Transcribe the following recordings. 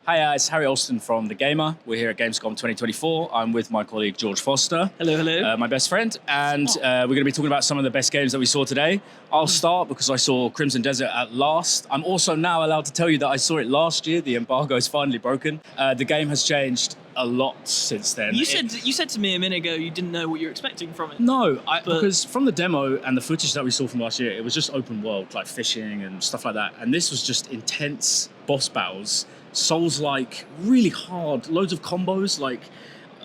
Hi, it's Harry Alston from The Gamer. We're here at Gamescom 2024. I'm with my colleague George Foster. Hello, hello. My best friend. And we're going to be talking about some of the best games that we saw today. I'll start because I saw Crimson Desert at last. I'm also now allowed to tell you that I saw it last year. The embargo is finally broken. The game has changed a lot since then. You said to me a minute ago you didn't know what you were expecting from it. No, because from the demo and the footage that we saw from last year, it was just open world, like fishing and stuff like that. And this was just intense boss battles. Souls-like, really hard, loads of combos. Like,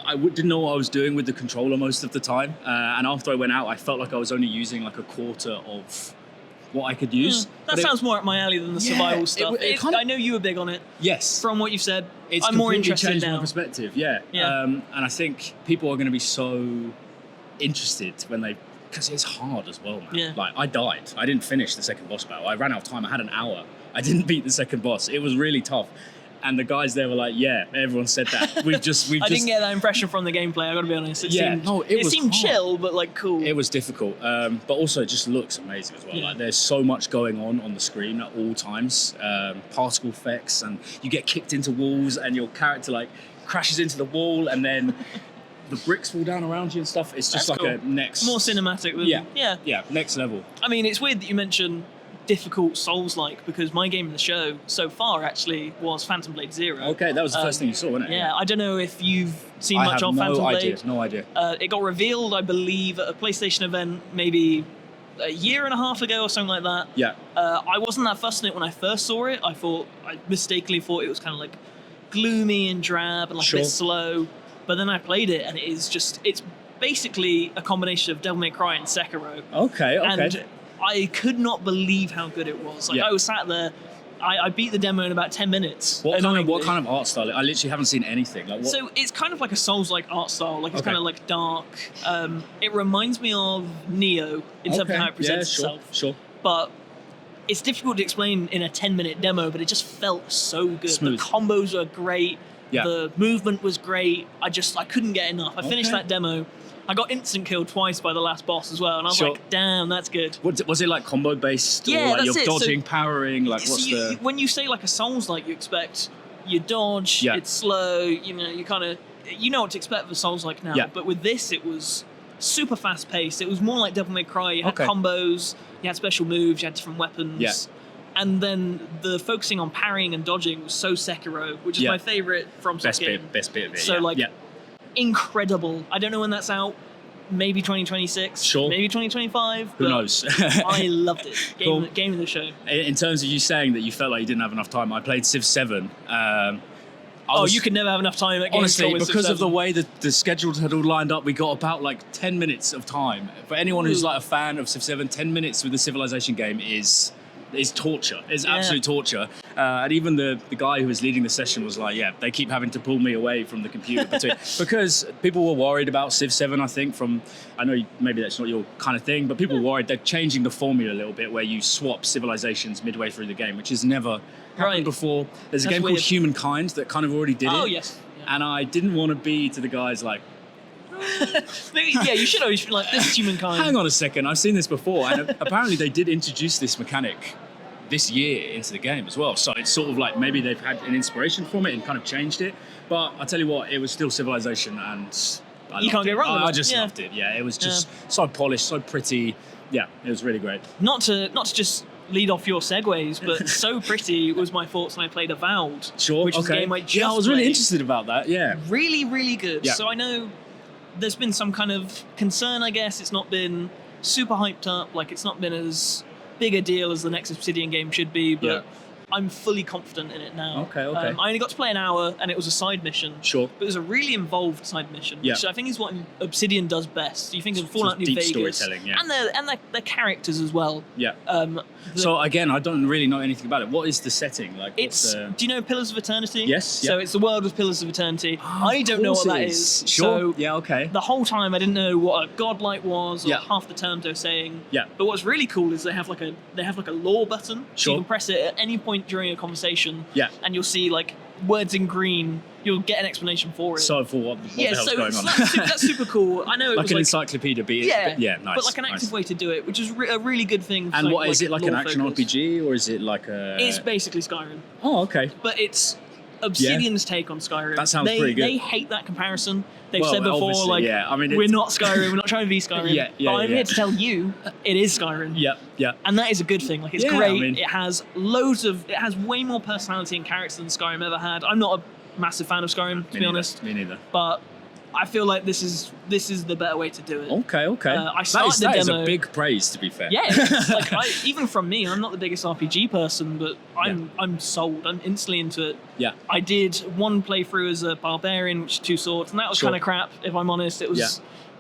I didn't know what I was doing with the controller most of the time. And after I went out, I felt like I was only using like a quarter of what I could use. That sounds more up my alley than the survival stuff. I know you were big on it. Yes. From what you've said, I'm more interested changed now. my perspective, yeah. And I think people are going to be so interested when they... Because it's hard as well, man. Yeah. Like, I died. I didn't finish the second boss battle. I ran out of time. I had an hour. I didn't beat the second boss. It was really tough. And the guys there were like, yeah, everyone said that. I didn't get that impression from the gameplay, I gotta be honest. It seemed chill, but like cool. It was difficult, but also it just looks amazing as well. Like there's so much going on the screen at all times. Particle effects, and you get kicked into walls and your character like crashes into the wall and then the bricks fall down around you and stuff. It's just a next... More cinematic than... Yeah, next level. I mean, it's weird that you mention difficult Souls-like, because my game in the show so far actually was Phantom Blade Zero. Okay, that was the first thing you saw, wasn't it? Yeah, I don't know if you've seen much of Phantom Blade. No idea. It got revealed, I believe, at a PlayStation event maybe a year and a half ago or something like that. Yeah. I wasn't that fussed on it when I first saw it. I mistakenly thought it was kind of like gloomy and drab and like a bit slow. But then I played it and it's basically a combination of Devil May Cry and Sekiro. Okay. And I could not believe how good it was. Like I was sat there, I beat the demo in about 10 minutes. What kind of art style? I literally haven't seen anything. Like, what? So it's kind of like a Souls-like art style. Like it's kind of like dark. It reminds me of Neo in terms of how it presents itself. Sure. But it's difficult to explain in a 10-minute demo, but it just felt so good. Smooth. The combos were great. Yeah. The movement was great. I couldn't get enough. I finished that demo. I got instant killed twice by the last boss as well, and I was like, damn, that's good. Was it like combo based? Yeah, or like that's you're dodging, powering? Like when you say like a Souls-like, you expect you dodge, it's slow, you know what to expect for Souls-like now. Yeah. But with this, it was super fast paced. It was more like Devil May Cry. You had combos, you had special moves, you had different weapons. Yeah. And then the focusing on parrying and dodging was so Sekiro, which is my favorite from best bit of it. So incredible. I don't know when that's out. Maybe 2026. Sure. Maybe 2025. Who knows? I loved it. Game of the show. In terms of you saying that you felt like you didn't have enough time, I played Civ 7. You could never have enough time at Gamescom. Honestly, because of the way that the schedules had all lined up, we got about like 10 minutes of time. For anyone who's like a fan of Civ 7, 10 minutes with the Civilization game is torture. It's absolute torture. And even the guy who was leading the session was like, they keep having to pull me away from the computer because people were worried about Civ 7, I think, I know maybe that's not your kind of thing, but people were worried they're changing the formula a little bit where you swap civilizations midway through the game, which has never happened before. There's a game called Humankind that kind of already did it. Oh, yes. Yeah. And I didn't want to be to the guys like, you should always be like, this is Humankind. Hang on a second, I've seen this before. And apparently they did introduce this mechanic this year into the game as well. So it's sort of like maybe they've had an inspiration from it and kind of changed it. But I tell you what, it was still Civilization and you can't get wrong with it. I just loved it. Yeah, it was just so polished, so pretty. Yeah, it was really great. Not to just lead off your segues, but so pretty was my thoughts when I played Avowed. Sure, which is a game I just I was really played. interested about that, yeah. Really, really good. Yeah. So I know there's been some kind of concern, I guess. It's not been super hyped up, like it's not been as big a deal as the next Obsidian game should be, but I'm fully confident in it now. Okay. I only got to play an hour, and it was a side mission. Sure. But it was a really involved side mission, which I think is what Obsidian does best. You think of Fallout New Vegas, storytelling, and their characters as well. Yeah. So again, I don't really know anything about it. What is the setting like? Do you know Pillars of Eternity? Yes. So it's the world with Pillars of Eternity. I don't know what that is. Sure. So the whole time I didn't know what a godlight was, or half the terms they were saying. Yeah. But what's really cool is they have like a lore button. So you can press it at any point during a conversation. Yeah. And you'll see like words in green. You'll get an explanation for it. So for what the hell's going on? That's super cool. I know it like was an encyclopedia, nice. But like an active way to do it, which is a really good thing. And what is it, like an action RPG, or is it like a... It's basically Skyrim. Oh, okay. But it's Obsidian's take on Skyrim. That sounds pretty good. They hate that comparison. They've Well, said before, obviously, like, yeah. I mean, we're not Skyrim, we're not trying to be Skyrim. But I'm here to tell you, it is Skyrim. Yeah. And that is a good thing. Like, it's Yeah, great. I mean- It has way more personality and character than Skyrim ever had. I'm not a massive fan of Skyrim, to be honest. Me neither. But I feel like this is the better way to do it. Okay. I started the that is demo. a big praise, to be fair. Yeah, it's like even from me, I'm not the biggest RPG person, but I'm sold. I'm instantly into it. Yeah. I did one playthrough as a barbarian, which is 2 swords, and that was Sure. kind of crap. If I'm honest, it was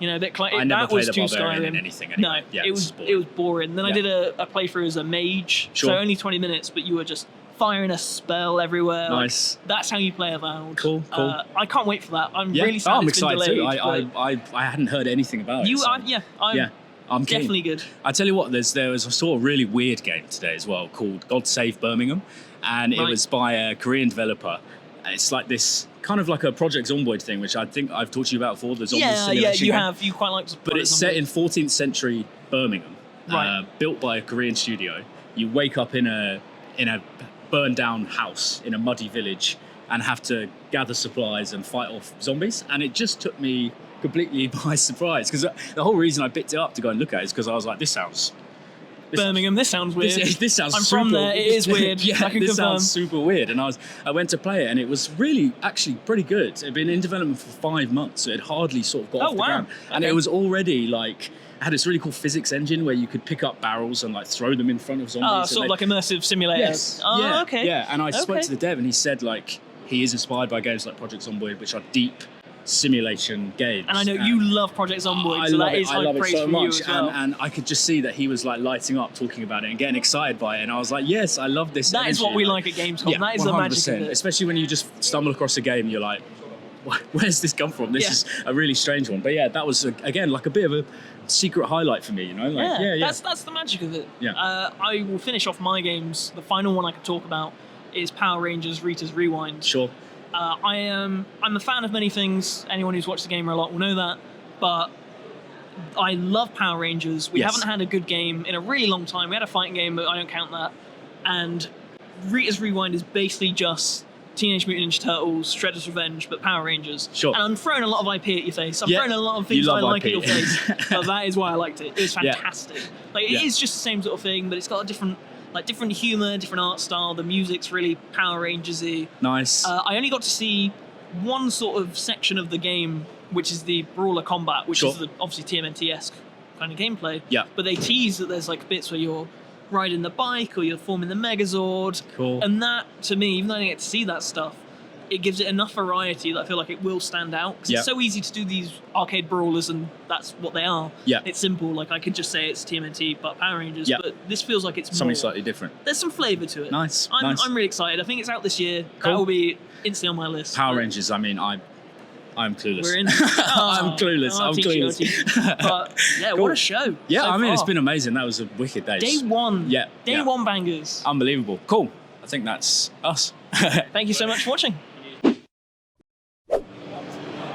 a bit. I never that was played a too barbarian Skyrim. in anything anyway. No, Yeah, it was boring. Then I Yeah. did a playthrough as a mage, Sure. so only 20 minutes, but you were just firing a spell everywhere. Nice. Like, that's how you play Avowed. Cool. I can't wait for that. I'm really sad I'm it's been excited delayed. too. I hadn't heard anything about it. So. I'm keen. Definitely good. I tell you what, there was a sort of really weird game today as well called God Save Birmingham, and it was by a Korean developer. It's like this kind of like a Project Zomboid thing, which I think I've talked to you about before. The zombie simulation you game. have. You quite like. But it's set in 14th century Birmingham, Right. built by a Korean studio. You wake up in a burned down house in a muddy village and have to gather supplies and fight off zombies. And it just took me completely by surprise, because the whole reason I picked it up to go and look at it is because I was like, this sounds Birmingham. This sounds weird. This sounds I'm super, from there. It is weird. Yeah, I can this confirm. sounds super weird. And I went to play it, and it was really actually pretty good. It had been in development for 5 months, so it hardly sort of got off the ground. And Okay. it was already like had this really cool physics engine where you could pick up barrels and like throw them in front of zombies. and Sort of they- like immersive simulator. Yes. Oh, yeah. okay. Yeah, and I spoke Okay. to the dev, and he said like he is inspired by games like Project Zomboid, which are deep simulation games. And I know you love Project Zomboid, I so love that it. is I high love it praise so for much, you as well. and I could just see that he was like lighting up, talking about it, and getting excited by it. And I was like, yes, I love this. That is what energy. we like at Gamescom. Yeah, That is the magic of it. Especially when you just stumble across a game, and you're like, where's this come from? This is a really strange one. But yeah, that was again like a bit of a secret highlight for me. You know, like That's the magic of it. Yeah. I will finish off my games. The final one I could talk about is Power Rangers Rita's Rewind. Sure. I'm a fan of many things. Anyone who's watched the game a lot will know that. But I love Power Rangers. We haven't had a good game in a really long time. We had a fighting game, but I don't count that. And Rita's Rewind is basically just Teenage Mutant Ninja Turtles, Shredder's Revenge, but Power Rangers. Sure. And I'm throwing a lot of IP at your face. I'm Yeah. throwing a lot of things You that I love like at IP. your face. But that is why I liked it. It was Yeah. fantastic. Like, it is just the same sort of thing, but it's got a different humor, different art style. The music's really Power Rangers-y. Nice. I only got to see one sort of section of the game, which is the brawler combat, which is obviously TMNT-esque kind of gameplay. Yeah. But they tease that there's like bits where you're riding the bike or you're forming the Megazord. Cool. And that, to me, even though I didn't get to see that stuff, it gives it enough variety that I feel like it will stand out. Because it's so easy to do these arcade brawlers, and that's what they are. Yeah. It's simple. Like, I could just say it's TMNT, but Power Rangers. Yeah. But this feels like it's Something more. slightly different. There's some flavour to it. Nice. I'm really excited. I think it's out this year. Cool. That will be instantly on my list. Power Rangers. I mean, I'm clueless. We're in. I'm clueless. I'll teach you, I'll teach you. But yeah, Cool. what a show. Yeah, so I mean, it's far. been amazing. That was a wicked day. Day one. Yeah. Day one bangers. Unbelievable. Cool. I think that's us. Thank you so much for watching.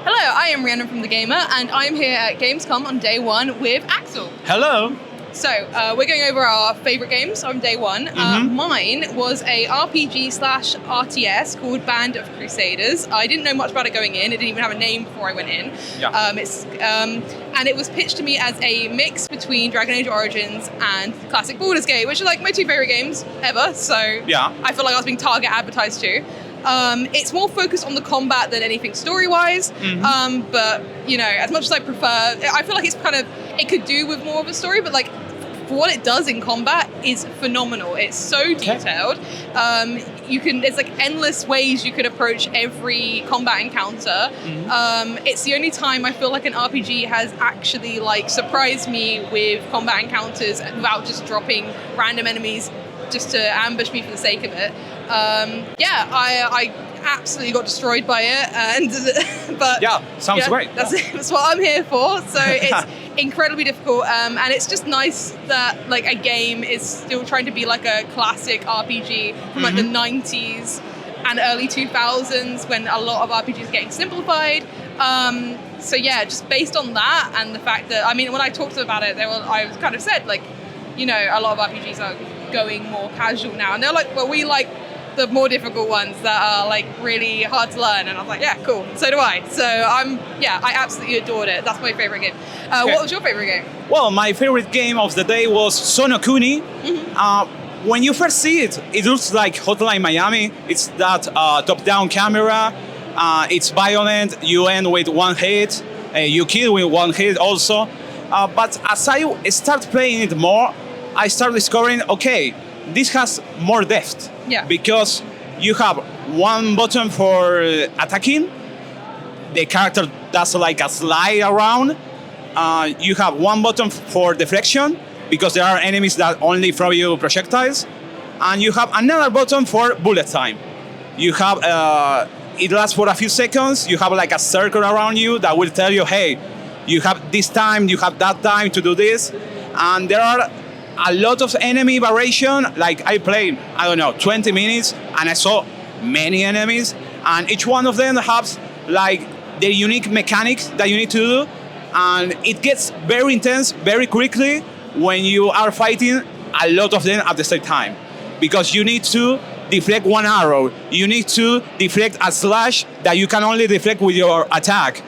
Hello, I am Rhiannon from The Gamer, and I'm here at Gamescom on day one with Axel. Hello. So, we're going over our favourite games on day one. Mine was a RPG/RTS called Band of Crusaders. I didn't know much about it going in. It didn't even have a name before I went in. Yeah. And it was pitched to me as a mix between Dragon Age Origins and classic Baldur's Gate, which are like my two favourite games ever. So Yeah. I feel like I was being target advertised to. It's more focused on the combat than anything story-wise, but you know, as much as I prefer, I feel like it could do with more of a story, but like for what it does in combat is phenomenal. It's so detailed. There's like endless ways you could approach every combat encounter. It's the only time I feel like an RPG has actually like surprised me with combat encounters without just dropping random enemies just to ambush me for the sake of it. I absolutely got destroyed by it, but Yeah, sounds great. That's what I'm here for. So it's incredibly difficult, and it's just nice that like a game is still trying to be like a classic RPG from like the 90s and early 2000s when a lot of RPGs are getting simplified. So yeah, just based on that and the fact that, I mean, when I talked about it, I was kind of said like, you know, a lot of RPGs are going more casual now, and they're like, well, we like the more difficult ones that are like really hard to learn. And I was like, yeah, cool. So do I. So I absolutely adored it. That's my favorite game. Okay. What was your favorite game? Well, my favorite game of the day was Sono Kuni. When you first see it, it looks like Hotline Miami. It's that top-down camera. It's violent. You end with one hit. You kill with one hit also. But as I start playing it more, I start discovering, okay, this has more depth. Yeah. Because you have one button for attacking. The character does like a slide around. You have one button for deflection, because there are enemies that only throw you projectiles. And you have another button for bullet time. You have, it lasts for a few seconds. You have like a circle around you that will tell you, hey, you have this time, you have that time to do this. And there are a lot of enemy variation. Like I played, 20 minutes, and I saw many enemies. And each one of them has like their unique mechanics that you need to do. And it gets very intense very quickly when you are fighting a lot of them at the same time. Because you need to deflect one arrow. You need to deflect a slash that you can only deflect with your attack.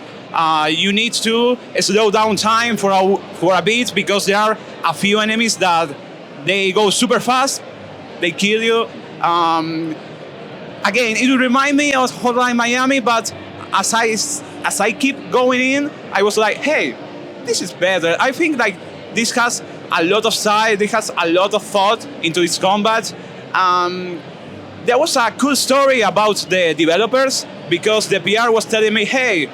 You need to slow down time for a bit, because there are a few enemies that they go super fast. They kill you. Again, it will remind me of Hotline Miami, but as I keep going in, I was like, hey, this is better. I think like this has a lot of side, it has a lot of thought into its combat. There was a cool story about the developers, because the PR was telling me, hey,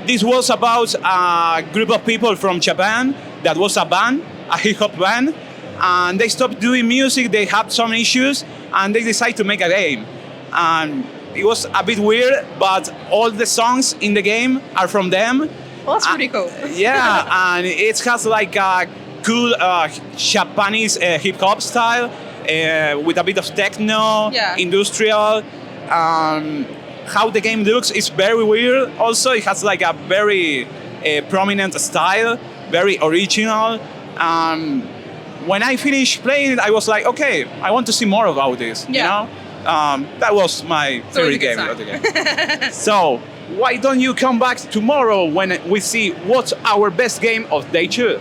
this was about a group of people from Japan that was a band, a hip-hop band, and they stopped doing music, they had some issues, and they decided to make a game. And it was a bit weird, but all the songs in the game are from them. Well, that's pretty cool. Yeah, and it has like a cool Japanese hip-hop style with a bit of techno, industrial. How the game looks is very weird. Also, it has like a very prominent style, very original. When I finished playing it, I was like, okay, I want to see more about this. Yeah. You know? That was my favorite game of the game. So, why don't you come back tomorrow when we see what's our best game of day 2?